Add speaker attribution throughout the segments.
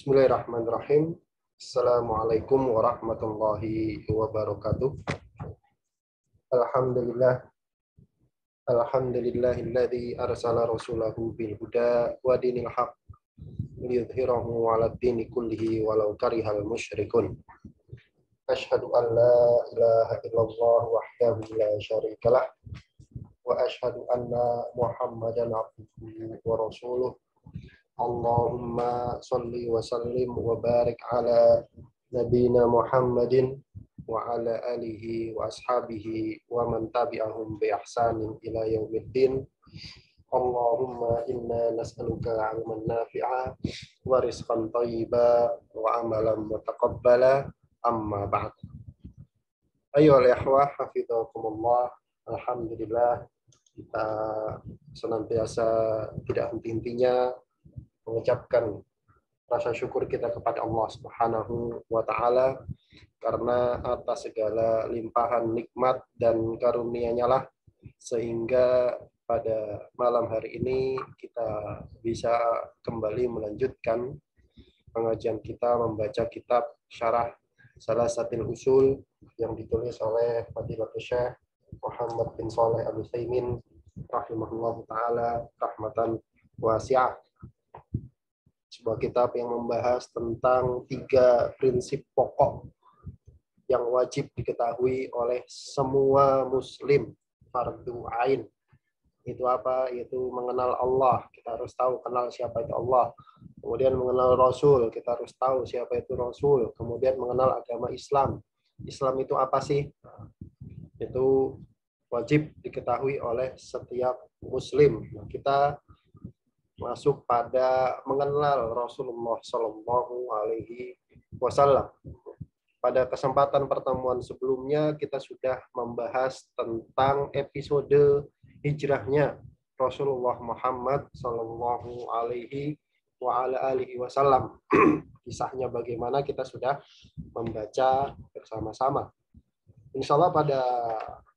Speaker 1: Bismillahirrahmanirrahim. Assalamualaikum warahmatullahi wabarakatuh. Alhamdulillah. Alhamdulillahilladzi arsala rasulahu bil huda wa dinil haq liyudhhirahu 'alad dini kullihi walau karihal musyrikun. Asyhadu an la ilaha illallah wahdahu la syarikalah wa asyhadu anna Muhammadan abduhu wa rasuluh. Allahumma salli wa sallim wa barik ala nabiyina Muhammadin wa ala alihi wa ashabihi wa man tabi'ahum bi ihsanin ila yaumiddin. Allahumma inna nas'aluka 'ilman nafi'a wa rizqan thayyiba wa amalan mutaqabbala, amma ba'd. Ayyuhal ikhwah, hafizakumullah. Alhamdulillah, kita senantiasa tidak henti-hentinya mengucapkan rasa syukur kita kepada Allah Subhanahu wa taala karena atas segala limpahan nikmat dan karunia-Nya lah sehingga pada malam hari ini kita bisa kembali melanjutkan pengajian kita membaca kitab Syarah Salasatil Usul yang ditulis oleh Fadilatul Syekh Muhammad bin Shalih Al-Utsaimin rahimahullahu taala rahmatan wasi'ah. Sebuah kitab yang membahas tentang 3 prinsip pokok yang wajib diketahui oleh semua muslim fardu ain. Itu apa? Yaitu mengenal Allah. Kita harus tahu kenal siapa itu Allah. Kemudian mengenal Rasul, kita harus tahu siapa itu Rasul. Kemudian mengenal agama Islam. Islam itu apa sih? Itu wajib diketahui oleh setiap muslim. Nah, kita masuk pada mengenal Rasulullah Shallallahu Alaihi Wasallam. Pada kesempatan pertemuan sebelumnya kita sudah membahas tentang episode hijrahnya Rasulullah Muhammad Shallallahu Alaihi Wasallam. Kisahnya bagaimana kita sudah membaca bersama-sama. Insya Allah pada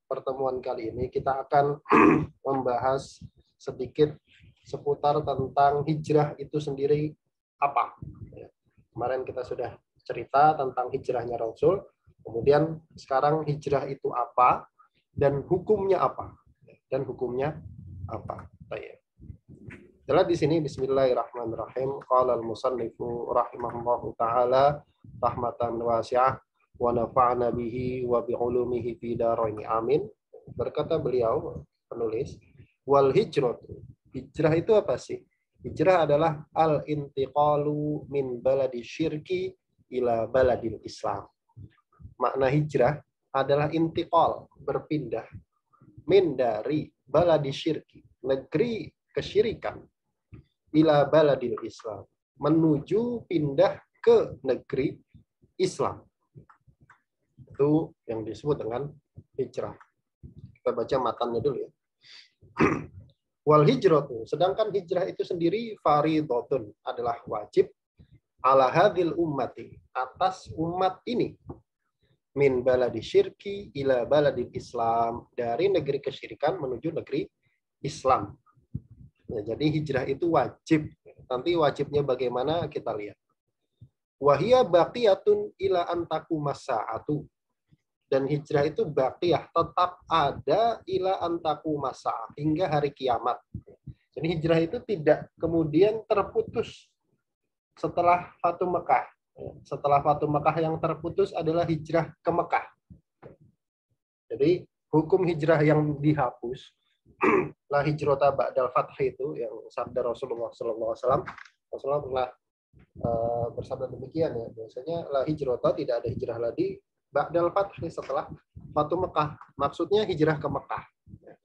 Speaker 1: pertemuan kali ini kita akan membahas sedikit seputar tentang hijrah itu sendiri apa. Kemarin kita sudah cerita tentang hijrahnya Rasul, kemudian sekarang hijrah itu apa dan hukumnya apa. Dan hukumnya apa. Baik. Jelas di sini bismillahirrahmanirrahim. Qala al-musannifu rahimahullahu taala rahmatan wasi'ah wa nafa'na bihi wa bi ulumihi fi darain amin. Berkata beliau penulis, wal hijratu. Hijrah itu apa sih? Hijrah adalah al-intiqalu min baladi syirki ila baladil Islam. Makna hijrah adalah intiqal, berpindah, min dari baladi syirki, negeri kesyirikan, ila baladil Islam, menuju pindah ke negeri Islam. Itu yang disebut dengan hijrah. Kita baca matannya dulu ya. Wal hijratu, sedangkan hijrah itu sendiri faridotun, adalah wajib ala hadil ummati, atas umat ini, min baladi syirki ila baladil Islam, dari negeri kesyirikan menuju negeri Islam. Ya, jadi hijrah itu wajib. Nanti wajibnya bagaimana kita lihat. Wahia baqiyatun ila antaku masa'atu. Dan hijrah itu baqiyah, tetap ada ila antaku masa'ah, hingga hari kiamat. Jadi hijrah itu tidak kemudian terputus setelah Fatu Mekah. Setelah Fatu Mekah yang terputus adalah hijrah ke Mekah. Jadi hukum hijrah yang dihapus, la hijrata ba'dal fath itu yang sabda Rasulullah sallallahu alaihi wasallam. Rasulullah pernah bersabda demikian ya. Biasanya la hijrata, tidak ada hijrah lagi ba'dal fath, setelah Fatu Mekah. Maksudnya hijrah ke Mekah.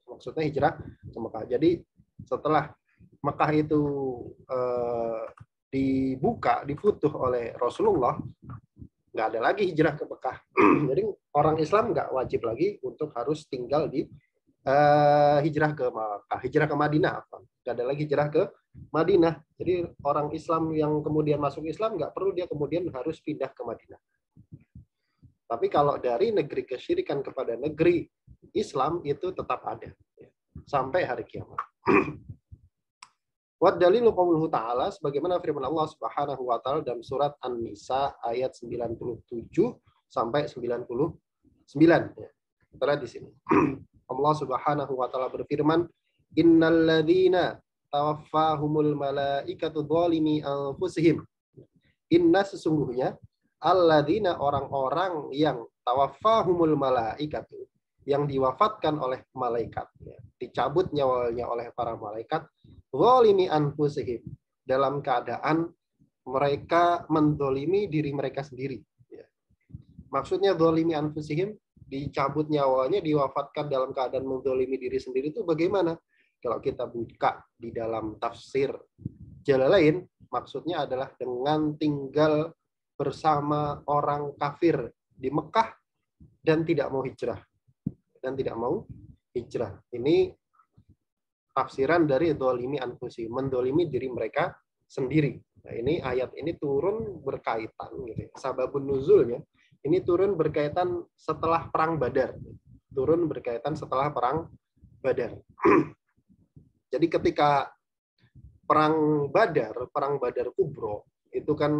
Speaker 1: Maksudnya hijrah ke Mekah. Jadi setelah Mekah itu dibuka, difutuh oleh Rasulullah, nggak ada lagi hijrah ke Mekah. Jadi orang Islam nggak wajib lagi untuk harus tinggal di hijrah ke Mekah, hijrah ke Madinah. Nggak ada lagi hijrah ke Madinah. Jadi orang Islam yang kemudian masuk Islam nggak perlu dia kemudian harus pindah ke Madinah. Tapi kalau dari negeri kesyirikan kepada negeri Islam itu tetap ada sampai hari kiamat. Wa dalilu qauluhu ta'ala, sebagaimana firman Allah Subhanahu wa taala dalam surat An-Nisa ayat 97 sampai 99. Ya. Kita lihat di sini. Allah Subhanahu wa taala berfirman, "Innal ladzina tawaffahumul malaikatu dzalimi anfusihim." Inna sesungguhnya alladzina orang-orang yang tawaffahumul malaikatu, yang diwafatkan oleh malaikat, ya, dicabut nyawanya oleh para malaikat, dzalimi anfusihim, dalam keadaan mereka mendolimi diri mereka sendiri. Ya. Maksudnya dzalimi anfusihim, dicabut nyawanya, diwafatkan dalam keadaan mendolimi diri sendiri itu bagaimana? Kalau kita buka di dalam tafsir Jalalain, maksudnya adalah dengan tinggal bersama orang kafir di Mekah dan tidak mau hijrah. Ini tafsiran dari dzalimi anfusi, mendolimi diri mereka sendiri. Nah, ini ayat ini turun berkaitan, gitu. Sababun nuzulnya ini turun berkaitan setelah perang Badar. Jadi ketika perang Badar Kubro itu kan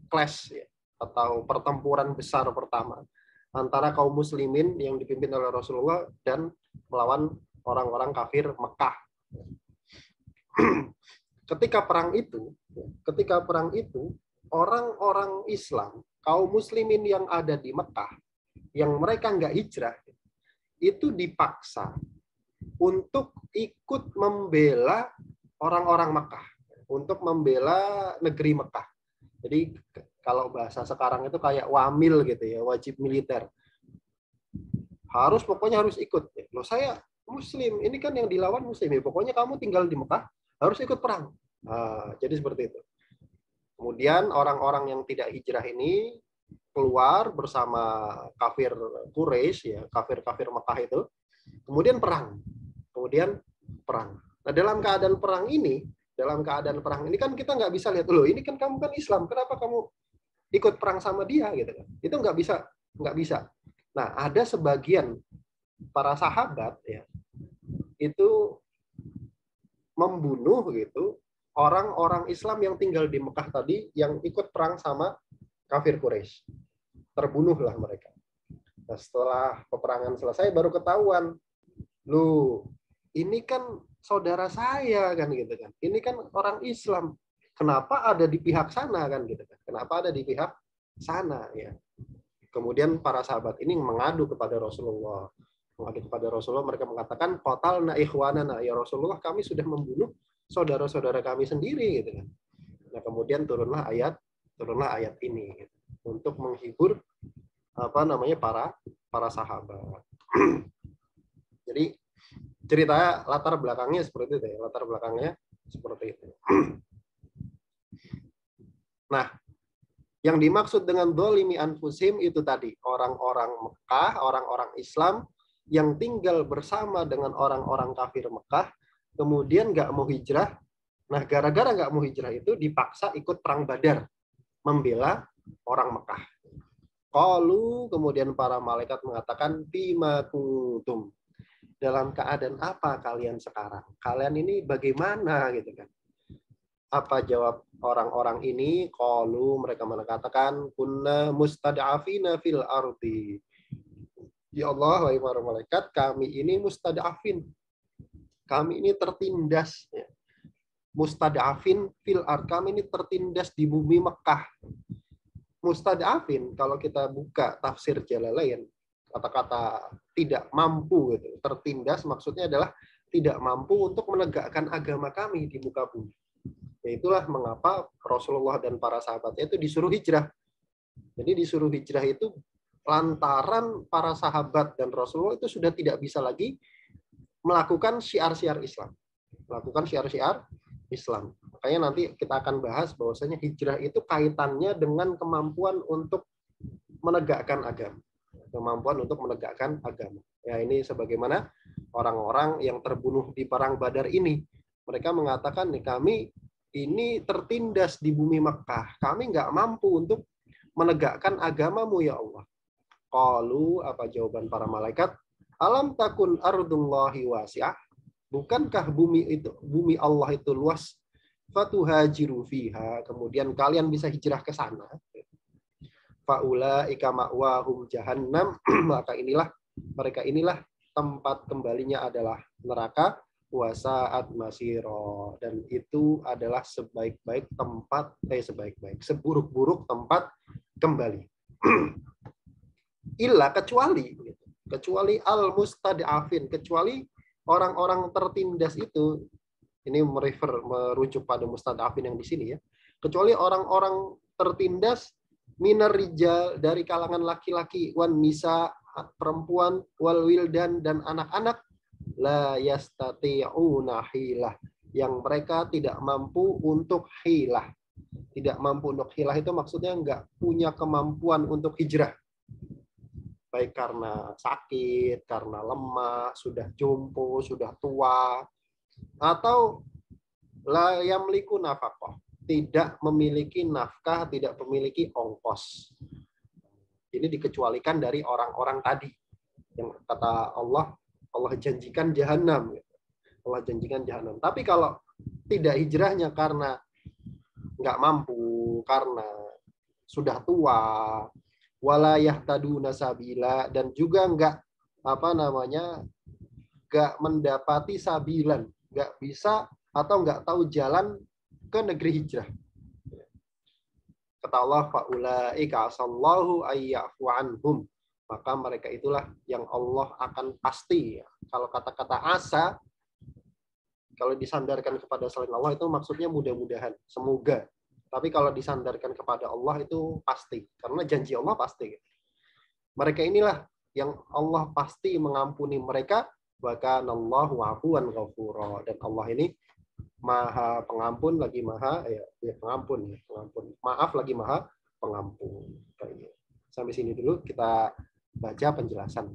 Speaker 1: clash, ya, atau pertempuran besar pertama antara kaum muslimin yang dipimpin oleh Rasulullah dan melawan orang-orang kafir Mekah. Ketika perang itu, orang-orang Islam, kaum muslimin yang ada di Mekah, yang mereka nggak hijrah, itu dipaksa untuk ikut membela orang-orang Mekah, untuk membela negeri Mekah. Jadi kalau bahasa sekarang itu kayak wamil gitu ya, wajib militer. Pokoknya harus ikut. Loh, saya muslim, ini kan yang dilawan muslim, ya pokoknya kamu tinggal di Mekah harus ikut perang. Nah, jadi seperti itu. Kemudian orang-orang yang tidak hijrah ini keluar bersama kafir Quraisy, ya, kafir-kafir Mekah itu. Kemudian perang. Nah, dalam keadaan perang ini kan kita nggak bisa lihat, loh ini kan kamu kan Islam, kenapa kamu ikut perang sama dia, gitu kan? Itu nggak bisa. Nah, ada sebagian para sahabat, ya, itu membunuh gitu orang-orang Islam yang tinggal di Mekah tadi yang ikut perang sama kafir Quraisy. Terbunuhlah mereka. Nah, setelah peperangan selesai baru ketahuan, loh ini kan saudara saya kan, gitu kan. Ini kan orang Islam. Kenapa ada di pihak sana kan, gitu kan. Kenapa ada di pihak sana, ya. Kemudian para sahabat ini mengadu kepada Rasulullah. Mereka mengatakan, qatalna ikhwanana, ya Rasulullah, kami sudah membunuh saudara-saudara kami sendiri, gitu kan. Nah, kemudian turunlah ayat ini, gitu, untuk menghibur para sahabat. Jadi cerita latar belakangnya seperti itu, ya. Nah, yang dimaksud dengan dzalimi anfusim itu tadi orang-orang Mekah, orang-orang Islam yang tinggal bersama dengan orang-orang kafir Mekah, kemudian nggak mau hijrah. Nah, gara-gara nggak mau hijrah itu dipaksa ikut perang Badar, membela orang Mekah. Qalu, kemudian para malaikat mengatakan, bima kuntum, dalam keadaan apa kalian sekarang? Kalian ini bagaimana, gitu kan? Apa jawab orang-orang ini? Qalu, mereka mengatakan, kunna mustad'afina fil ardi. Ya Allah, wahai para malaikat, kami ini mustad'afin. Kami ini tertindas, ya. Mustad'afin fil ard, kami ini tertindas di bumi Mekah. Mustad'afin, kalau kita buka tafsir Jalalain, kata-kata tidak mampu, gitu. Tertindas maksudnya adalah tidak mampu untuk menegakkan agama kami di muka bumi. Itulah mengapa Rasulullah dan para sahabatnya itu disuruh hijrah. Jadi disuruh hijrah itu lantaran para sahabat dan Rasulullah itu sudah tidak bisa lagi melakukan syiar-syiar Islam. Makanya nanti kita akan bahas bahwasanya hijrah itu kaitannya dengan kemampuan untuk menegakkan agama. Ya, ini sebagaimana orang-orang yang terbunuh di perang Badar ini. Mereka mengatakan, kami ini tertindas di bumi Mekah. Kami nggak mampu untuk menegakkan agamamu, ya Allah. Qalu, apa jawaban para malaikat? Alam takun ardullahi wasi'ah. Bukankah bumi Allah itu luas? fatuhajiru fiha, kemudian kalian bisa hijrah ke sana, faulaika ma'wahum jahannam, maka mereka inilah tempat kembalinya adalah neraka, wasaat masiro, dan itu adalah seburuk-buruk tempat kembali. Illa, kecuali al-mustad'afin, kecuali orang-orang tertindas itu. Ini merujuk pada mustad'afin yang di sini ya. Kecuali orang-orang tertindas minar rijal, dari kalangan laki-laki, wan nisa, perempuan, wal wildan, dan anak-anak, la yastati'una hilah, yang mereka tidak mampu untuk hilah. Tidak mampu untuk hilah itu maksudnya nggak punya kemampuan untuk hijrah. Baik karena sakit, karena lemah, sudah jompo, sudah tua, atau la yamliku nafkah, tidak memiliki nafkah, tidak memiliki ongkos. Ini dikecualikan dari orang-orang tadi yang kata Allah janjikan jahanam. Allah janjikan jahanam. Tapi kalau tidak hijrahnya karena nggak mampu, karena sudah tua, wala yahtaduna sabila, dan juga nggak mendapati sabilan, nggak bisa atau nggak tahu jalan ke negeri hijrah. Kata Allah, faulaika asallahu ayyafu anhum, maka mereka itulah yang Allah akan pasti. Kalau kata-kata asa, kalau disandarkan kepada selain Allah itu maksudnya mudah-mudahan, semoga. Tapi kalau disandarkan kepada Allah itu pasti, karena janji Allah pasti. Mereka inilah yang Allah pasti mengampuni mereka, wa kanallahu afuwan ghafura, dan Allah ini Maha pengampun lagi maha pengampun. Maaf lagi maha pengampun. Sampai sini dulu kita baca penjelasan.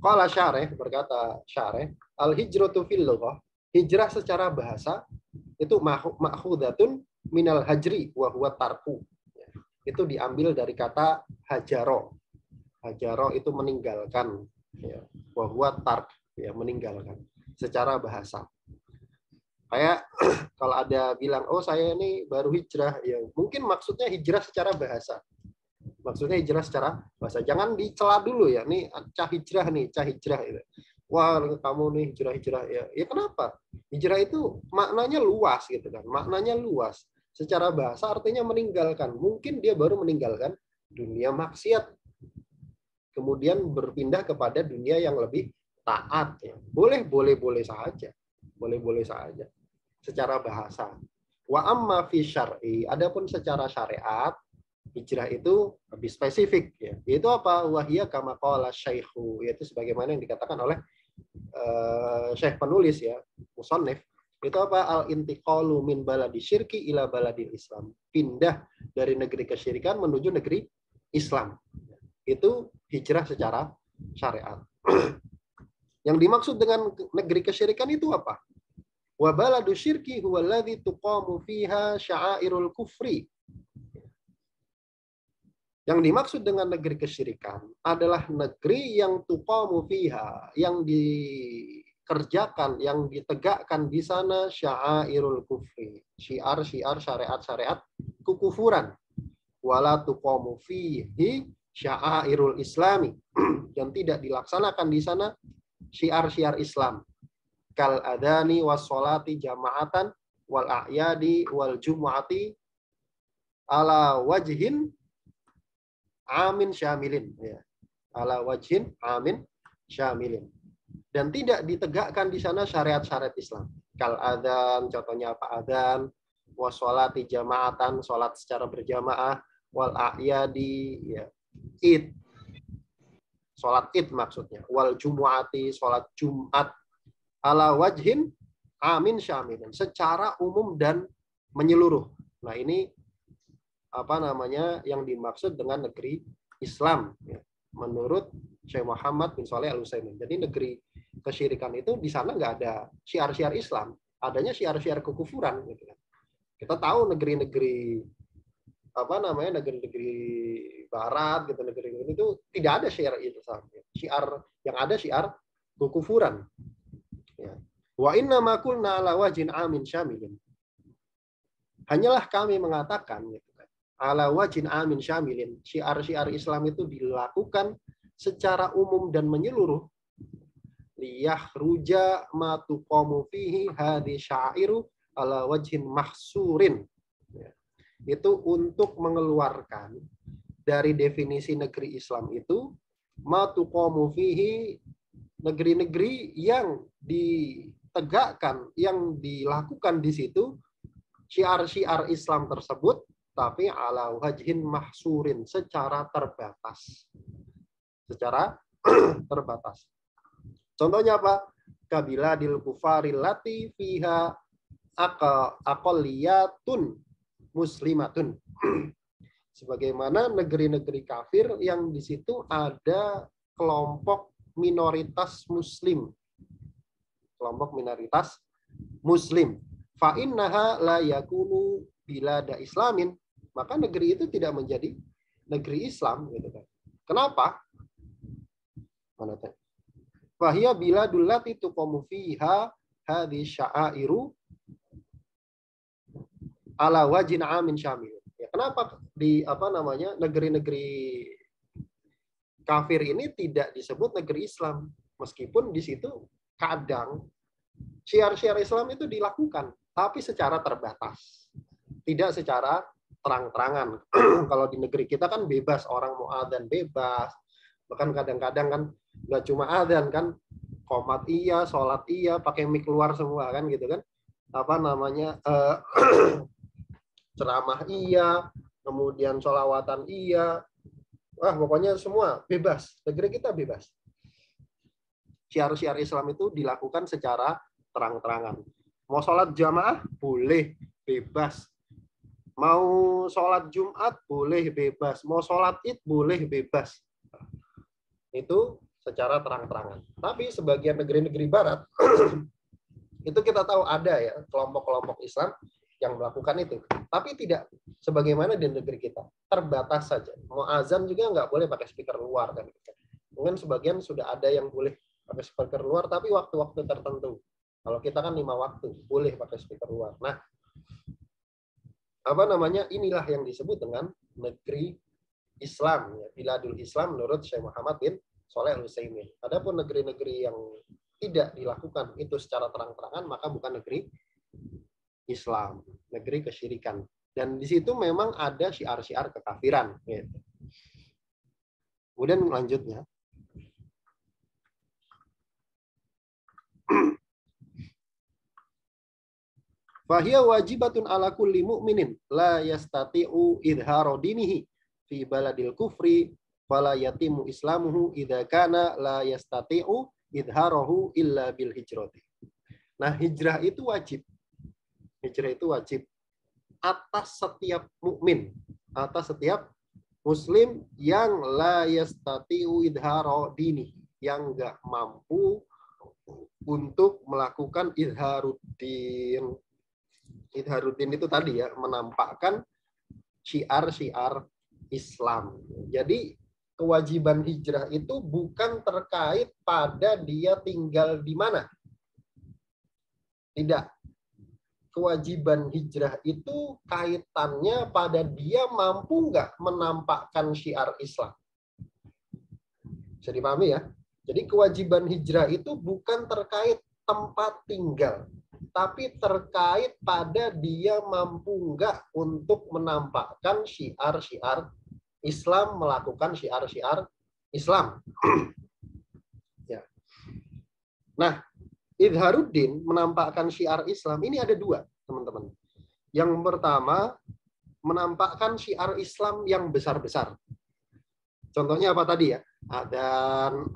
Speaker 1: Qala syarih, berkata syarih, al-hijratu fil lughah, hijrah secara bahasa itu ma'khudatun minal hajri wa huwa tarku. Itu diambil dari kata hajaro. Hajaro itu meninggalkan, ya. Wa huwa tark, ya, meninggalkan secara bahasa. Kayak kalau ada bilang, oh saya ini baru hijrah, ya mungkin maksudnya hijrah secara bahasa. Maksudnya hijrah secara bahasa. Jangan dicela dulu ya. Nih cah hijrah gitu. Wah, kamu nih hijrah ya. Ya kenapa? Hijrah itu maknanya luas gitu kan. Maknanya luas. Secara bahasa artinya meninggalkan. Mungkin dia baru meninggalkan dunia maksiat, kemudian berpindah kepada dunia yang lebih taat ya. Boleh saja. Boleh saja. Secara bahasa. Wa amma fi syar'i, adapun secara syariat, hijrah itu lebih spesifik ya. Yaitu apa? Wahia kama qala syaikhu, yaitu sebagaimana yang dikatakan oleh syekh penulis ya, musannif. Itu apa? Al-intiqalu min baladi syirki ila baladil Islam. Pindah dari negeri kesyirikan menuju negeri Islam. Itu hijrah secara syariat. Yang dimaksud dengan negeri kesyirikan itu apa? Wa baladu syirki huwa alladhi tuqamu fiha sya'airul kufri. Yang dimaksud dengan negeri kesyirikan adalah negeri yang tuqamu fiha, yang dikerjakan, yang ditegakkan di sana sya'airul kufri, syiar-syiar syariat-syariat kekufuran. Wala tuqamu fihi sya'airul islami, yang tidak dilaksanakan di sana syiar-syiar Islam. Kal adani was sholati jama'atan wal a'yadi wal jumu'ati ala wajhin amin syamilin ya. Ala wajhin amin syamilin. Dan tidak ditegakkan di sana syariat-syariat Islam. Kal adzan, contohnya apa? Adzan, was sholati jama'atan, salat secara berjamaah, wal a'yadi ya, Id. Salat Id maksudnya. Wal jumu'ati, salat Jumat. Ala wajhin amin syamilin, secara umum dan menyeluruh. Nah, ini yang dimaksud dengan negeri Islam ya, menurut Syekh Muhammad bin Shalih Al-Utsaimin. Jadi negeri kesyirikan itu di sana nggak ada syiar-syiar Islam, adanya syiar-syiar kekufuran gitu kan. Kita tahu negeri-negeri negeri-negeri barat gitu, negeri itu tidak ada syiar Islam. Syiar yang ada syiar kekufuran. Ya. Wa inna ma qulna ala wajhin amin syamilin. Hanyalah kami mengatakan gitu kan, ala wajhin amin syamilin, syiar-syiar Islam itu dilakukan secara umum dan menyeluruh, liyahruja ma tuqamu fihi hadhi syairu ala wajhin mahsurin. Ya. Itu untuk mengeluarkan dari definisi negeri Islam itu ma tuqamu fihi, negeri-negeri yang ditegakkan, yang dilakukan di situ syiar-syiar Islam tersebut, tapi ala wajhin mahsurin, secara terbatas. Secara terbatas. Contohnya apa? Kabiladil kufaril lati fiha aqalliyatun muslimatun. Sebagaimana negeri-negeri kafir yang di situ ada kelompok minoritas muslim. Kelompok minoritas muslim. Fa innaha la yakunu bilada islamin. Maka negeri itu tidak menjadi negeri Islam, gitu kan. Kenapa? Mana tadi? Fahiya biladul lati tuqamu fiha hadhi sya'airu ala wajhin amin syamil. Ya, kenapa di negeri-negeri kafir ini tidak disebut negeri Islam, meskipun di situ kadang syiar-syiar Islam itu dilakukan, tapi secara terbatas, tidak secara terang-terangan. Kalau di negeri kita kan bebas, orang mau adzan bebas, bahkan kadang-kadang kan nggak cuma adzan kan, qomat iya, sholat iya, pakai mic keluar semua kan gitu kan, ceramah iya, kemudian sholawatan iya, pokoknya semua bebas. Negeri kita bebas. Syiar-syiar Islam itu dilakukan secara terang-terangan. Mau sholat jamaah boleh, bebas. Mau sholat Jumat boleh, bebas. Mau sholat Id boleh, bebas. Itu secara terang-terangan. Tapi sebagian negeri-negeri Barat itu kita tahu ada ya kelompok-kelompok Islam yang melakukan itu, tapi tidak sebagaimana di negeri kita, terbatas saja. Mau azan juga nggak boleh pakai speaker luar kan. Mungkin sebagian sudah ada yang boleh pakai speaker luar, tapi waktu-waktu tertentu. Kalau kita kan 5 waktu boleh pakai speaker luar. Nah, inilah yang disebut dengan negeri Islam, ya, biladul Islam menurut Syekh Muhammad bin Shalih Al-Utsaimin. Adapun negeri-negeri yang tidak dilakukan itu secara terang-terangan, maka bukan negeri Islam, negeri kesyirikan. Dan di situ memang ada syiar-syiar kekafiran. Gitu. Kemudian lanjutnya, fahiya wajibatun ala kulli mu'minin la yastati'u idhara dinihi fi baladil kufri fala yatimu islamuhu idza kana la yastati'u idharahu illa bil hijrati. Nah, hijrah itu wajib. Hijrah itu wajib atas setiap mukmin, atas setiap muslim yang la yastati'u idhara dini, yang enggak mampu untuk melakukan idharuddin. Idharuddin itu tadi ya, menampakkan syiar-syiar Islam. Jadi kewajiban hijrah itu bukan terkait pada dia tinggal di mana. Tidak. Kewajiban hijrah itu kaitannya pada dia mampu nggak menampakkan syiar Islam. Bisa dipahami ya? Jadi kewajiban hijrah itu bukan terkait tempat tinggal, tapi terkait pada dia mampu nggak untuk menampakkan syiar-syiar Islam, melakukan syiar-syiar Islam. Ya. Nah, idharuddin, menampakkan syiar Islam, ini ada 2, teman-teman. Yang pertama, menampakkan syiar Islam yang besar-besar. Contohnya apa tadi ya? Adzan,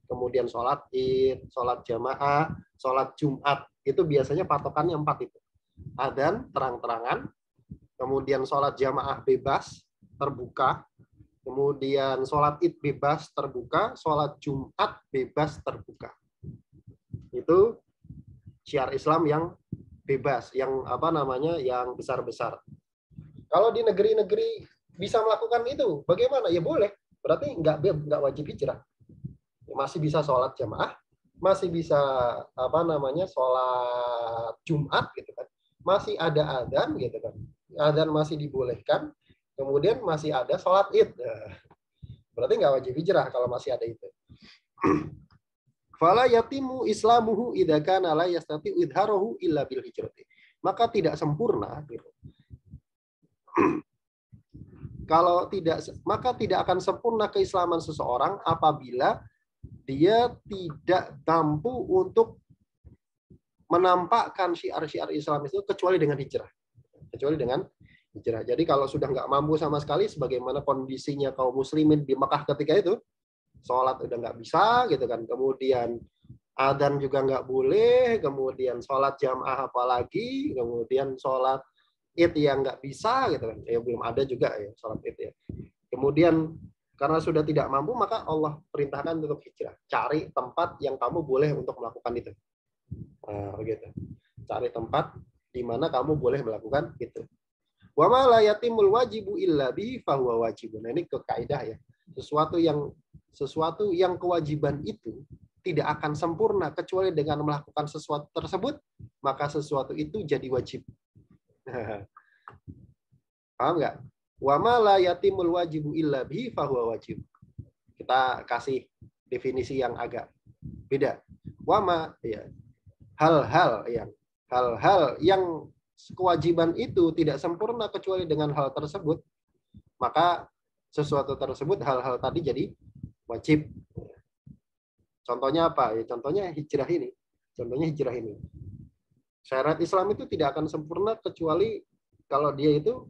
Speaker 1: kemudian sholat Id, sholat jamaah, sholat Jumat. Itu biasanya patokannya 4 itu. Adzan, terang-terangan, kemudian sholat jamaah bebas, terbuka, kemudian sholat Id bebas, terbuka, sholat Jumat bebas, terbuka. Itu syiar Islam yang bebas, yang yang besar-besar. Kalau di negeri-negeri bisa melakukan itu, bagaimana? Ya boleh. Berarti nggak wajib hijrah. Masih bisa sholat jamaah, masih bisa sholat Jumat gitu kan, masih ada adzan gitu kan, adzan masih dibolehkan, kemudian masih ada sholat id. Nah, berarti nggak wajib hijrah kalau masih ada itu. Fala yatimu islamuhu idza kana la yastati idharahu illa bil hijrati. Maka tidak sempurna gitu. Kalau tidak, maka tidak akan sempurna keislaman seseorang apabila dia tidak mampu untuk menampakkan syiar-syiar Islam itu kecuali dengan hijrah. Kecuali dengan hijrah. Jadi kalau sudah nggak mampu sama sekali, sebagaimana kondisinya kaum muslimin di Mekah ketika itu, sholat udah nggak bisa gitu kan, kemudian adzan juga nggak boleh, kemudian sholat jamaah apalagi, kemudian sholat id yang nggak bisa gitu kan, ya belum ada juga ya sholat id ya. Kemudian karena sudah tidak mampu, maka Allah perintahkan untuk hijrah, cari tempat yang kamu boleh untuk melakukan itu. Nah, begitu. Cari tempat di mana kamu boleh melakukan itu. Wa ma la yatimul wajibu illa bihi fahuwa wajibun. Nah, ini ke kaidah ya. Sesuatu yang kewajiban itu tidak akan sempurna kecuali dengan melakukan sesuatu tersebut, maka sesuatu itu jadi wajib. Paham nggak? Wa ma la yatimul wajibu illa bihi fahuwa wajib. Kita kasih definisi yang agak beda. Wa ma ya, hal-hal yang kewajiban itu tidak sempurna kecuali dengan hal tersebut, maka sesuatu tersebut, hal-hal tadi jadi wajib. Contohnya apa? Ya, contohnya hijrah ini. Syarat Islam itu tidak akan sempurna kecuali kalau dia itu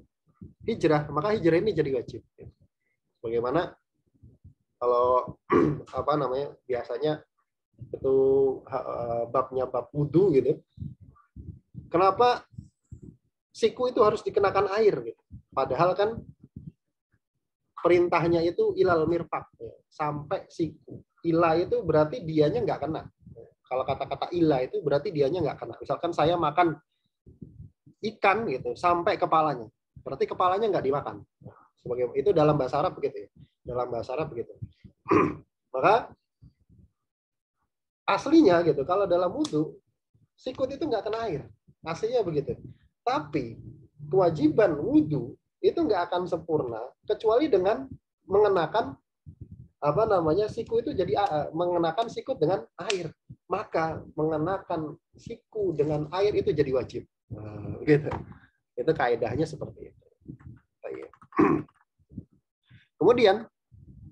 Speaker 1: hijrah, maka hijrah ini jadi wajib. Bagaimana kalau biasanya itu babnya bab wudu gitu. Kenapa siku itu harus dikenakan air gitu? Padahal kan perintahnya itu ilal mirfaq, sampai siku. Ila itu berarti dianya nggak kena. Kalau kata-kata ila itu berarti dianya nggak kena. Misalkan saya makan ikan gitu sampai kepalanya, berarti kepalanya nggak dimakan. Sebagai itu dalam bahasa Arab begitu ya. Dalam bahasa Arab begitu. Maka aslinya gitu, kalau dalam wudu sikut itu nggak kena air. Aslinya begitu. Tapi kewajiban wudu itu nggak akan sempurna kecuali dengan mengenakan siku itu jadi mengenakan sikut dengan air, maka mengenakan siku dengan air itu jadi wajib. Nah, gitu. Itu kaidahnya seperti itu. Kemudian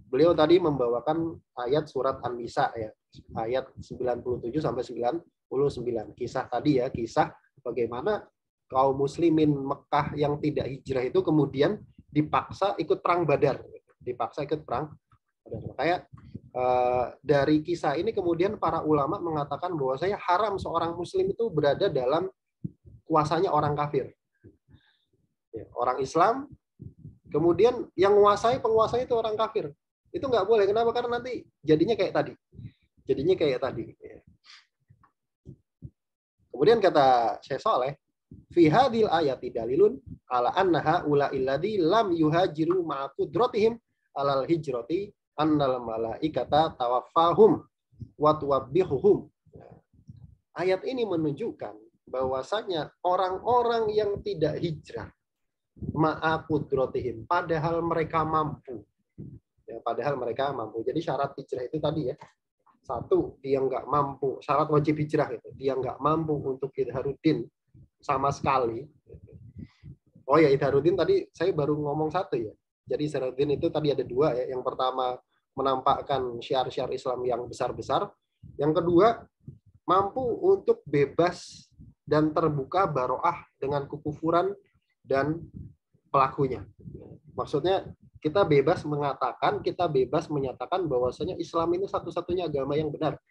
Speaker 1: beliau tadi membawakan ayat surat An-Nisa ya, ayat 97 sampai 99. Kisah tadi ya, kisah bagaimana kaum muslimin Mekah yang tidak hijrah itu kemudian dipaksa ikut perang Badar. Kayak dari kisah ini kemudian para ulama mengatakan bahwa saya haram seorang muslim itu berada dalam kuasanya orang kafir. Ya, orang Islam, kemudian yang penguasanya itu orang kafir. Itu nggak boleh. Kenapa? Karena nanti jadinya kayak tadi. Ya. Kemudian kata Syekh Saleh, fi hadhil ayati dalilun ala annaha ulailladzi lam yuhajiru ma'a qudratihim alal hijrati annal malaikata tawaffahum wa tuwabbihuhum. Ayat ini menunjukkan bahwasanya orang-orang yang tidak hijrah ma'a qudratihim, padahal mereka mampu. Ya, padahal mereka mampu. Jadi syarat hijrah itu tadi ya. Satu, dia nggak mampu. Syarat wajib hijrah itu. Dia nggak mampu untuk idharuddin sama sekali. Oh ya, idharuddin tadi saya baru ngomong satu ya. Jadi idharuddin itu tadi ada dua ya. Yang pertama menampakkan syiar-syiar Islam yang besar-besar. Yang kedua, mampu untuk bebas dan terbuka baroah dengan kekufuran dan pelakunya. Maksudnya kita bebas menyatakan bahwasanya Islam ini satu-satunya agama yang benar.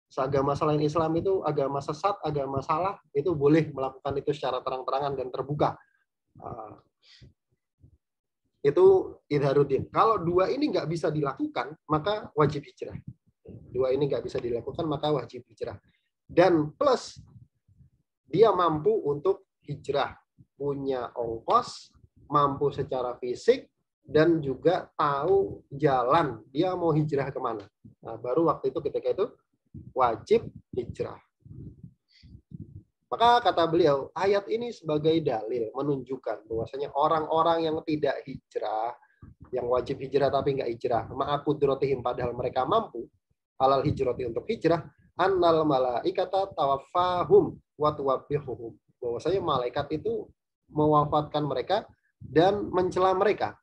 Speaker 1: Seagama selain Islam itu agama sesat, agama salah, itu boleh melakukan itu secara terang-terangan dan terbuka. Itu idharuddin. Kalau dua ini nggak bisa dilakukan, maka wajib hijrah. Dan plus dia mampu untuk hijrah, punya ongkos, mampu secara fisik, dan juga tahu jalan dia mau hijrah kemana. Nah, baru waktu itu ketika itu wajib hijrah. Maka kata beliau, ayat ini sebagai dalil menunjukkan bahwasanya orang-orang yang tidak hijrah, yang wajib hijrah tapi nggak hijrah, ma'akudratuhum padahal mereka mampu, alal hijrati untuk hijrah, annal malaikata tawaffahum wa tuwabbihuhum. Bahwasanya malaikat itu mewafatkan mereka dan mencela mereka.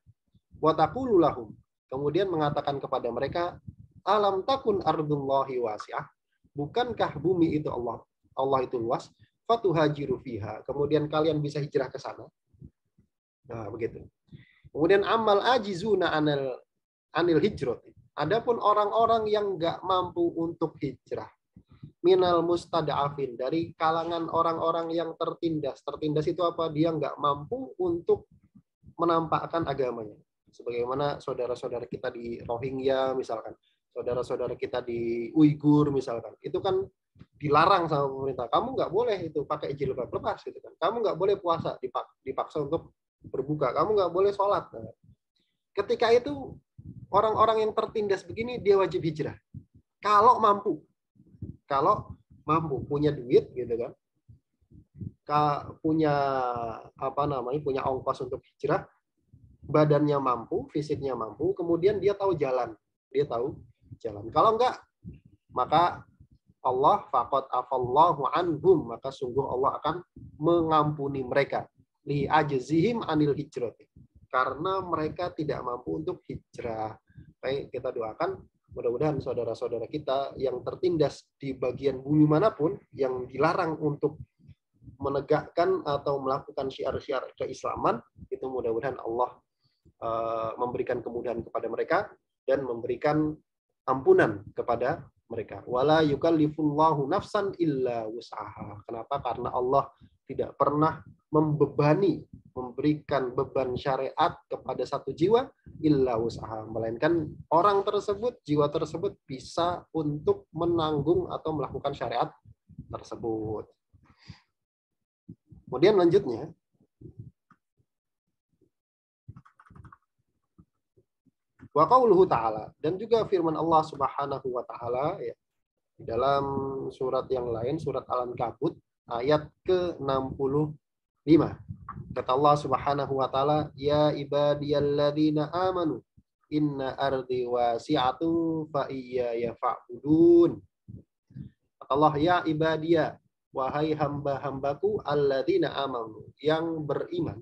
Speaker 1: Wa taqulu lahum. Kemudian mengatakan kepada mereka, alam takun ardullahi wasi'ah. Bukankah bumi itu Allah itu luas? Fatuhajiru fiha. Kemudian kalian bisa hijrah ke sana. Nah, begitu. Kemudian amal ajizuna anil hijrah. Adapun orang-orang yang nggak mampu untuk hijrah, minal mustada'afin, dari kalangan orang-orang yang tertindas. Tertindas itu apa? Dia nggak mampu untuk menampakkan agamanya. Sebagaimana saudara-saudara kita di Rohingya misalkan, saudara-saudara kita di Uighur misalkan, itu kan dilarang sama pemerintah. Kamu nggak boleh itu pakai jilbab, lepas gitu kan. Kamu nggak boleh puasa, dipaksa untuk berbuka. Kamu nggak boleh sholat. Nah, ketika itu orang-orang yang tertindas begini dia wajib hijrah. Kalau mampu punya duit gitu kan, punya punya ongkos untuk hijrah, badannya mampu, fisiknya mampu, kemudian dia tahu jalan. Kalau enggak, maka Allah faqad afallahu anhum, maka sungguh Allah akan mengampuni mereka li ajzihim anil hijrati, karena mereka tidak mampu untuk hijrah. Baik, kita doakan mudah-mudahan saudara-saudara kita yang tertindas di bagian bumi manapun yang dilarang untuk menegakkan atau melakukan syiar-syiar keislaman, itu mudah-mudahan Allah memberikan kemudahan kepada mereka dan memberikan ampunan kepada mereka. Wala yukallifullahu nafsan illa wus'aha. Kenapa? Karena Allah tidak pernah memberikan beban syariat kepada satu jiwa illa wus'aha, melainkan orang tersebut, jiwa tersebut bisa untuk menanggung atau melakukan syariat tersebut. Kemudian lanjutnya, wa qauluhu ta'ala, dan juga firman Allah Subhanahu wa taala ya, dalam surat yang lain, surat Al-Ankabut ayat ke-65. Kata Allah Subhanahu wa taala, ya ibadiyalladzina amanu inna ardi wasi'atu fa iyaya fa'budun. Kata Allah, ya ibadiyah, wahai hamba-hambaku alladzina amanu, yang beriman.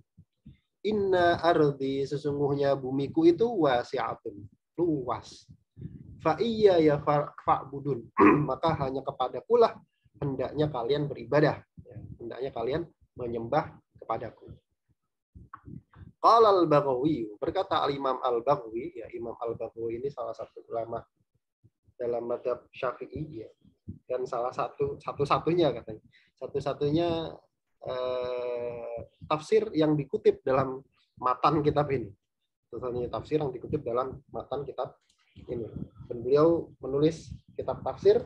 Speaker 1: Inna ardi, sesungguhnya bumiku itu wasi'atun, luas. Fa iya ya fa'budun, maka hanya kepadaku lah hendaknya kalian beribadah, hendaknya kalian menyembah kepadaku. Qala al-Baghawi, berkata al-Imam al-Baghawi, ya Imam al-Baghawi ini salah satu ulama dalam mazhab Syafi'i ya, dan satu-satunya katanya, satu-satunya tafsir yang dikutip dalam matan kitab ini. Satu-satunya tafsir yang dikutip dalam matan kitab ini. Dan beliau menulis kitab tafsir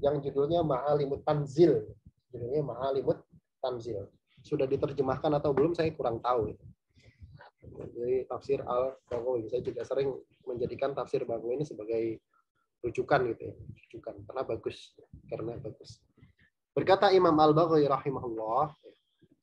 Speaker 1: yang judulnya Ma'alimut Tanzil. Judulnya Ma'alimut Tanzil. Sudah diterjemahkan atau belum saya kurang tahu. Jadi tafsir Al-Baghawi. Saya juga sering menjadikan tafsir Baghawi ini sebagai rujukan gitu ya. Rujukan karena bagus. Berkata Imam Al-Baghawi rahimahullah,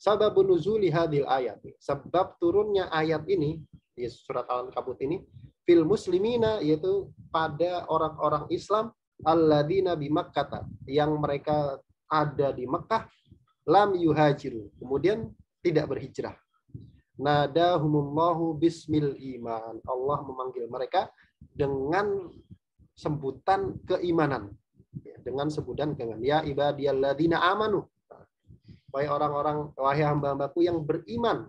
Speaker 1: sababun nuzuli hadil ayat, sebab turunnya ayat ini di surat Al-Ankabut ini, fil muslimina, yaitu pada orang-orang Islam, alladzina bi Makkah, yang mereka ada di Mekah, lam yuhajiru, kemudian tidak berhijrah. Nadahumullahu bismil iman, Allah memanggil mereka dengan sebutan keimanan. Dengan sebutan dengan ya ibadiyalladzina amanu, wahai hamba-hambaku yang beriman.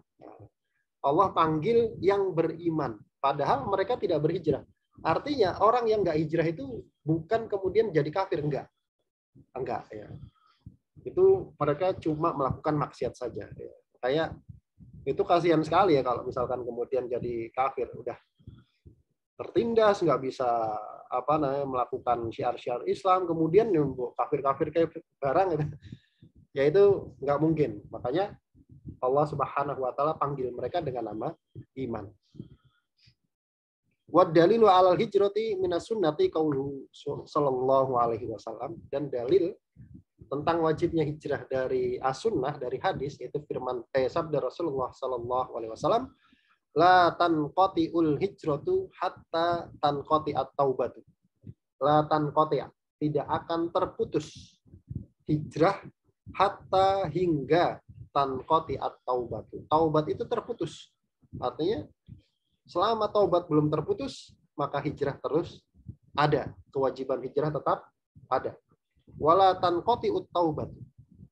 Speaker 1: Allah panggil yang beriman, padahal mereka tidak berhijrah. Artinya orang yang nggak hijrah itu bukan kemudian jadi kafir, enggak ya. Itu mereka cuma melakukan maksiat saja. Ya. Kayak itu kasihan sekali ya kalau misalkan kemudian jadi kafir, udah tertindas, nggak bisa melakukan syiar-syiar Islam, kemudian kafir-kafir kayak barang gitu. Ya itu nggak mungkin. Makanya Allah Subhanahu wa taala panggil mereka dengan nama iman. Wa dalilu 'alal hijrati minas sunnati qauluhu sallallahu alaihi wasallam, dan dalil tentang wajibnya hijrah dari as-sunnah, dari hadis, yaitu firman sabda Rasulullah sallallahu alaihi wasallam, la tanqati'ul hijratu hatta tanqati'at taubatu. La tanqati', tidak akan terputus hijrah hatta hingga tanqati'at taubatu. Taubat itu terputus. Artinya selama taubat belum terputus, maka hijrah terus ada. Kewajiban hijrah tetap ada. Wala tanqati'ut taubat.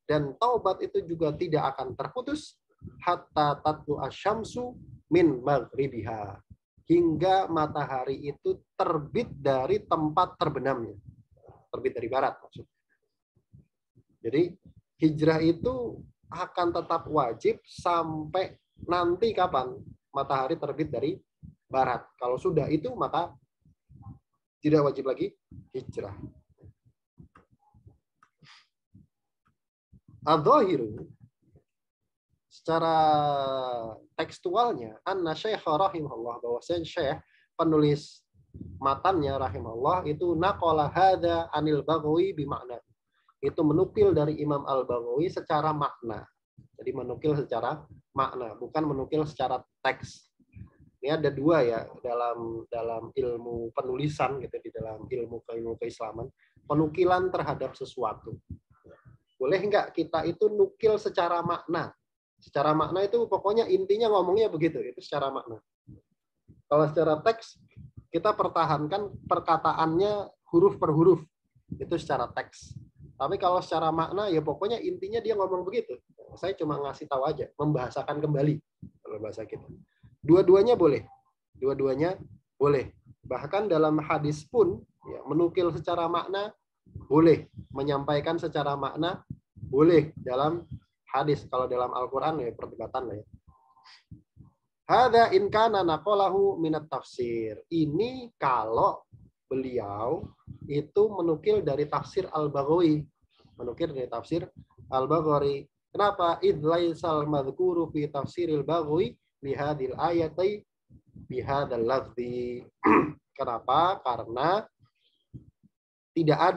Speaker 1: Dan taubat itu juga tidak akan terputus hatta tatlu asyamsu min maghribiha. Hingga matahari itu terbit dari tempat terbenamnya. Terbit dari barat maksudnya. Jadi hijrah itu akan tetap wajib sampai nanti kapan? Matahari terbit dari barat. Kalau sudah itu maka tidak wajib lagi hijrah. Adz-dzahiru, secara tekstualnya, anna syekh rahimahullah, bahwa syekh penulis matannya rahimahullah itu naqala hadza anil Baghawi bimakna. Itu menukil dari Imam Al-Baghawi secara makna. Jadi menukil secara makna, bukan menukil secara teks. Ini ada dua ya dalam ilmu penulisan gitu, di dalam ilmu keislaman, penukilan terhadap sesuatu. Boleh nggak kita itu nukil secara makna? Secara makna itu pokoknya intinya ngomongnya begitu, itu secara makna. Kalau secara teks kita pertahankan perkataannya huruf per huruf, itu secara teks. Tapi kalau secara makna ya pokoknya intinya dia ngomong begitu. Saya cuma ngasih tahu aja, membahasakan kembali kalau bahasa kita. Dua-duanya boleh. Dua-duanya boleh. Bahkan dalam hadis pun ya, menukil secara makna boleh, menyampaikan secara makna boleh dalam hadis. Kalau dalam Al-Qur'an ya perdebatan lah ya. Hadza in kana naqalahu minat tafsir. Ini kalau beliau itu menukil dari tafsir Al-Baghawi. Menukil dari tafsir Al-Baghawi. Kenapa? Idz laisal madhkuru fi tafsiril Baghawi bihadil ayati bihadal lafzi. Kenapa? Karena tidak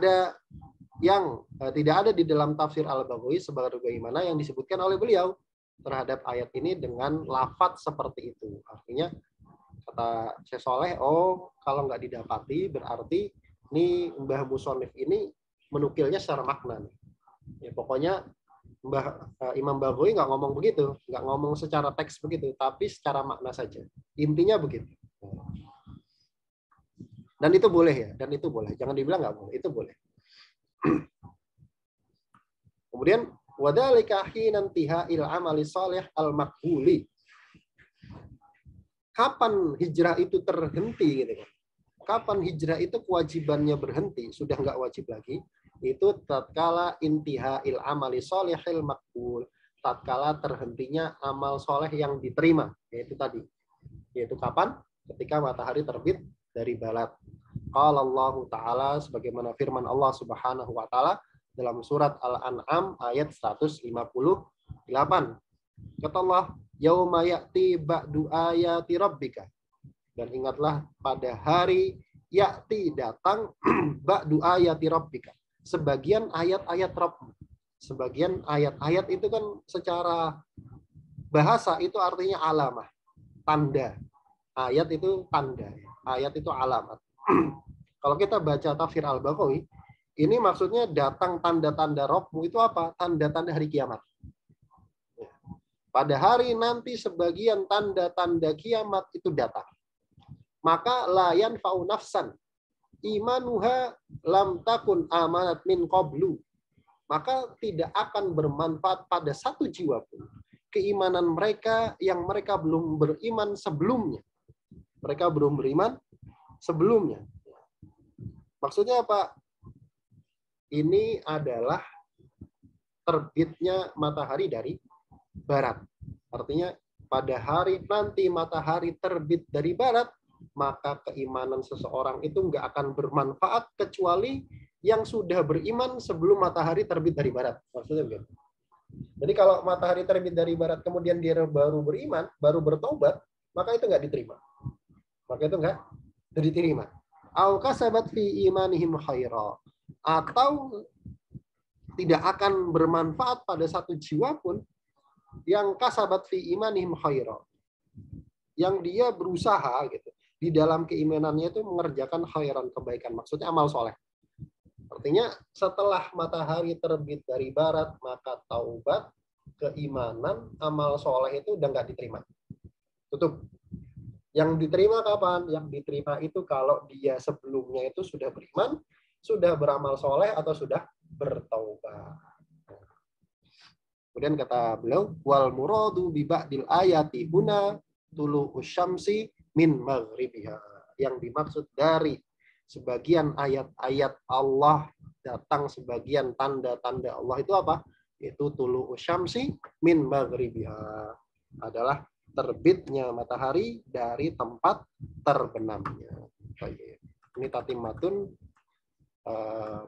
Speaker 1: ada di dalam tafsir Al-Baghawi sebagaimana yang disebutkan oleh beliau terhadap ayat ini dengan lafaz seperti itu. Artinya kata Syekh Soleh, kalau nggak didapati berarti ini Mbah Musonif ini menukilnya secara makna. Ya, pokoknya Imam Baghawi nggak ngomong begitu, nggak ngomong secara teks begitu, tapi secara makna saja. Intinya begitu. Dan itu boleh ya, dan itu boleh. Jangan dibilang nggak boleh, itu boleh. Kemudian wadzalika hina intiha'il amali shalih al-maqbuli. Kapan hijrah itu terhenti gitu kan? Kapan hijrah itu kewajibannya berhenti, sudah nggak wajib lagi? Itu tatkala intiha'il amali shalihil maqbul, tatkala terhentinya amal soleh yang diterima, yaitu tadi. Yaitu kapan? Ketika matahari terbit dari barat. Qala Allah Ta'ala, sebagaimana firman Allah Subhanahu wa taala dalam surat Al-An'am ayat 158. Kata Allah, yauma ya'ti ba'du ayati rabbika. Dan ingatlah pada hari ya'ti datang ba'du ayati rabbika. Sebagian ayat-ayat Rabb. Sebagian ayat-ayat itu kan secara bahasa itu artinya alamah, tanda. Ayat itu tanda, ayat itu alamat. Kalau kita baca tafsir Al-Baghawi, ini maksudnya datang tanda-tanda Rabbmu itu apa? Tanda-tanda hari kiamat. Pada hari nanti sebagian tanda-tanda kiamat itu datang. Maka la yanfa'u nafsan imanuha lam takun amanat min qablu. Maka tidak akan bermanfaat pada satu jiwa pun keimanan mereka yang mereka belum beriman sebelumnya. Mereka belum beriman sebelumnya. Maksudnya apa? Ini adalah terbitnya matahari dari barat. Artinya pada hari nanti matahari terbit dari barat, maka keimanan seseorang itu nggak akan bermanfaat kecuali yang sudah beriman sebelum matahari terbit dari barat. Maksudnya begitu. Jadi kalau matahari terbit dari barat kemudian dia baru beriman, baru bertobat, maka itu nggak diterima. Maka itu nggak diterima. Au kasabat fi imanihim khaira, atau tidak akan bermanfaat pada satu jiwa pun yang kasabat fi imanihim khaira, yang dia berusaha gitu di dalam keimanannya itu mengerjakan khairan, kebaikan, maksudnya amal soleh. Artinya setelah matahari terbit dari barat, maka taubat, keimanan, amal soleh itu udah nggak diterima. Tutup. Yang diterima kapan? Yang diterima itu kalau dia sebelumnya itu sudah beriman, sudah beramal soleh, atau sudah bertaubat. Kemudian kata beliau, wal muradu bi ba'dil ayati huna tulu usyamsi min maghribiha. Yang dimaksud dari sebagian ayat-ayat Allah, datang sebagian tanda-tanda Allah itu apa? Itu tulu usyamsi min maghribiha, adalah terbitnya matahari dari tempat terbenamnya. Ini tatimmatun,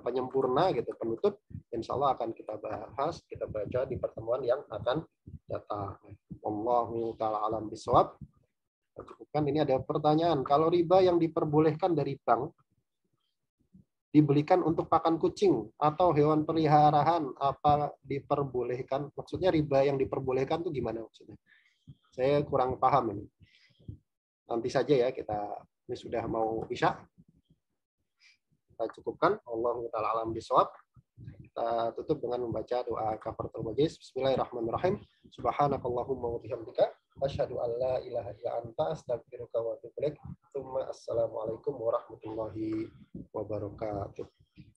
Speaker 1: penyempurna gitu, penutup. Insya Allah akan kita bahas, kita baca di pertemuan yang akan datang. Wallahu ta'ala alam bisawab. Cukupkan. Ini ada pertanyaan, kalau riba yang diperbolehkan dari bank dibelikan untuk pakan kucing atau hewan peliharaan, apa diperbolehkan? Maksudnya riba yang diperbolehkan itu gimana maksudnya? Saya kurang paham ini. Nanti saja ya, ini sudah mau isya. Kita cukupkan. Allahu ta'ala alam bisawab. Kita tutup dengan membaca doa kafaratul majlis. Bismillahirrahmanirrahim. Subhanakallahumma wa bihamdika asyhadu an la ilaha illa anta astaghfiruka wa atubu ilaik. Assalamualaikum warahmatullahi wabarakatuh.